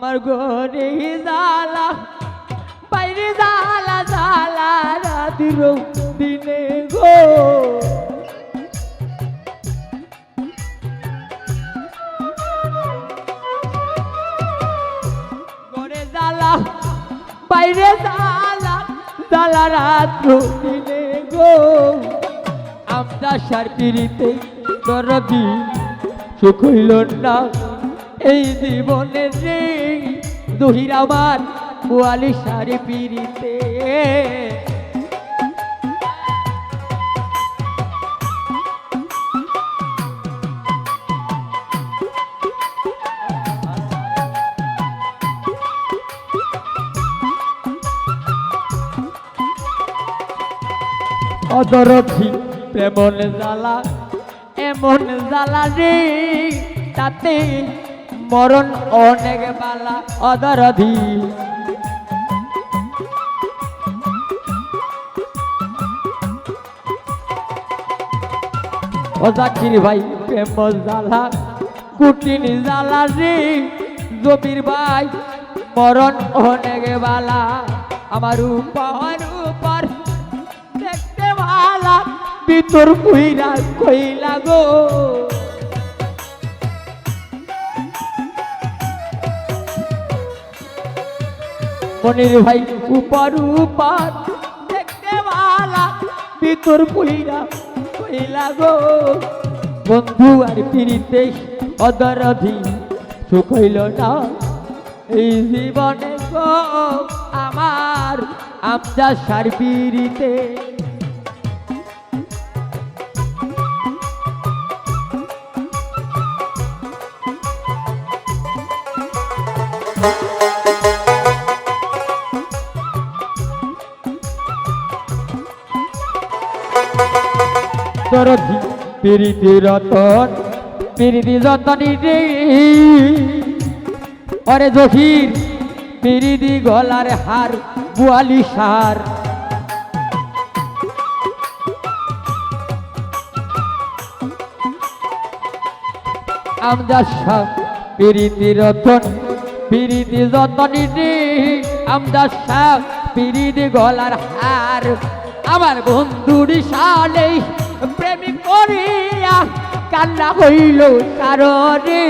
আমার ঘরে জ্বালা বাইরে জ্বালা জ্বালা রাতির দিনে গো ঘরে জ্বালা বাইরে জ্বালা জ্বালা রাত্র দিনে গো আমরা সার পিড়িতে দরদি সুখ হইল না এই জীবনে রে দহির আমার বুয়ালি সারি পিড়িতে অদরথি প্রেমন জ্বালা এমন জ্বালা রে তাতে মরণ অনেক বালা অদরধি ও জাকির ভাই প্রেম জ্বালা কুটিন জ্বালা রে জমির ভাই মরণ অনেক বালা আমার উপর দেখতে ভালা ভিতর কইরা কইলা গো মনির ভাই উপর দেখতে ভালা ভিতর কইরা কইলা গো বন্ধু আর পিড়িতে অদরধি সুখ হইল না এই জীবনে গো আমার আমজা সার পিড়িতে দরধি পিরিতি রতন পিরিতি যতনি রে অরে জহির পিরিতি গলার হার বুয়ালি সার আমদার সাহ পিরিতি রতন পিরিতি যতনি রে আমদার সাহ পিরিতি গলার হার আমার বন্ধুর সালে প্রেমিক করিয়া কান্না হইল কারণে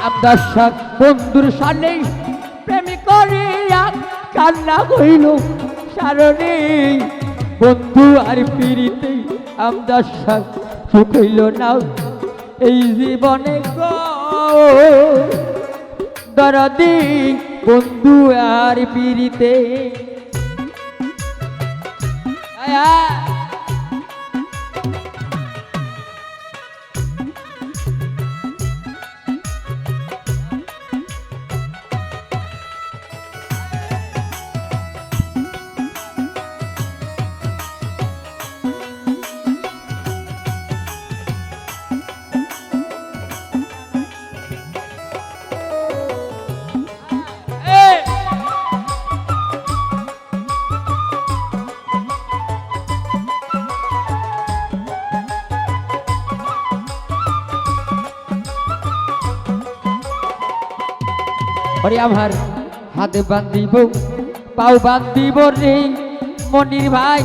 আমার সাথ বন্ধুর সালে প্রেমিক করিয়া কান্না হইল কারণে বন্ধু আর পিড়িতে আমার সাথ সুখ হইল না এই জীবনে গো দরদি বন্ধু আর পিড়িতে ওরে আমার হাতে বান্ধিব পাও বান্ধিব রে মনির ভাই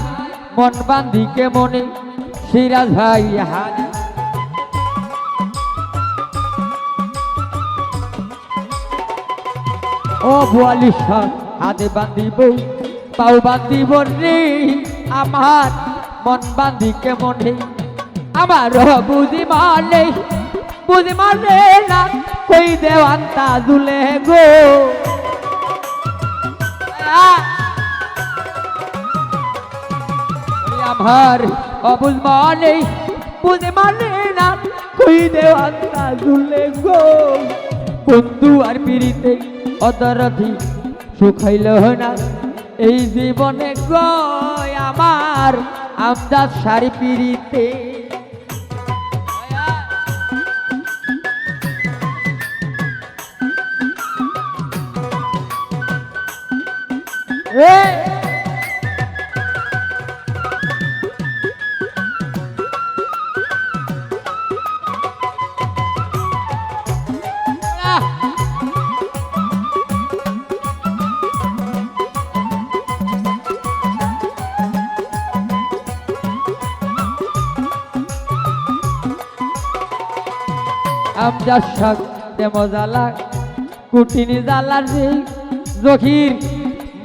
মন বান্ধি কে মনে সিরাজ ভাই হাত ও বুয়ালি সাত হাতে বান্ধিব পাও বান্ধিব রে আমার মন বান্ধি কে মনে আমার বুঝি মানে না কই দেওয়ান তাজুলে গো আমার অবুজ মানে বুঝে মানে না কই দেওয়ান তাজুলে গো বন্ধু আর পিড়িতে অদরধি সুখ হইল না এই জীবনে গো আমার আমদাদ সারি পিড়িতে আমজাদ শাহ প্রেম জ্বালা কুটিনি জ্বালার রে জহির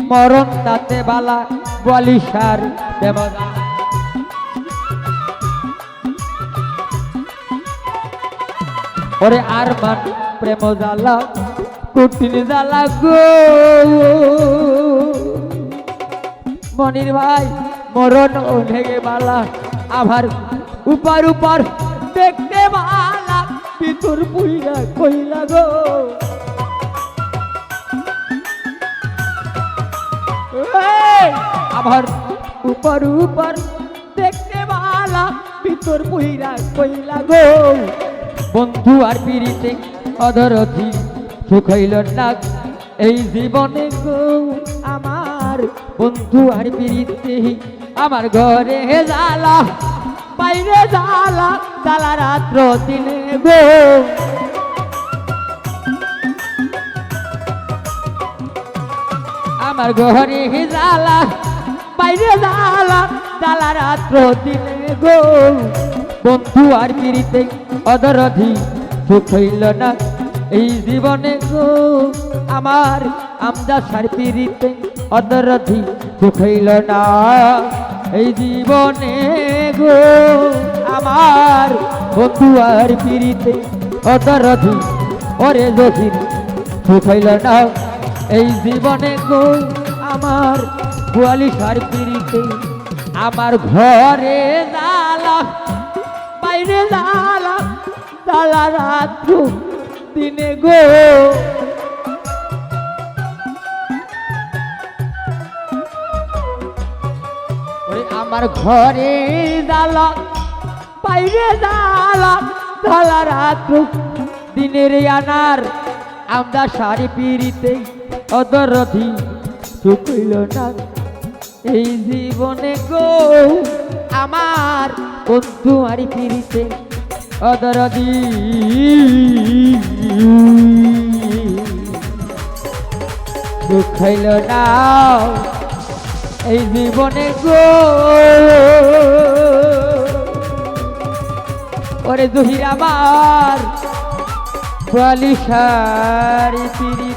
মরণ তাতে বালা বলিসার প্রেম জ্বালা ওরে আর মান প্রেম জ্বালা কুটিনি জ্বালা গো মনির ভাই মরণ ভেঙে বালা আবার উপর উপর দেখতে বালা ভিতর পুইরা কইলা গো আবার উপর উপর দেখতে বালা ভিতর পুইরা কইলা গো বন্ধু আর পিড়িতে অধরথি সুখ হইল না এই জীবনে গো আমার বন্ধু আর পিড়িতে আমার ঘরে জ্বালা বাইরে জ্বালা জ্বালা রাত্র দিনে গো আমার ঘরে জ্বালা বাইরে জ্বালা জ্বালা রাত্র দিনে গো বন্ধু আর পিড়িতে অদরধি সুখ হইল না এই জীবনে গো আমার আমজাদ শাহর পিড়িতে অদরধি সুখ হইল না এই জীবনে গো আমার বন্ধু আর পিড়িতে অদরধি ওরে জহির সুখ হইল না এই জীবনে গো আমার বলিসার পিড়িতে আমার ঘরে জ্বালা বাইরে জ্বালা জ্বালা রাত্র দিনে গো আমার ঘরে জ্বালা বাইরে জ্বালা জ্বালা রাত্র দিনের আনার আমজাদ শাহর পিড়িতে অদরধি সুখ হইল না এই জীবনে গো আমার বন্ধু আর পিড়িতে অদরধি সুখ হইল না এই জীবনে গো ওরে জহির আমার বলিসার পিড়ি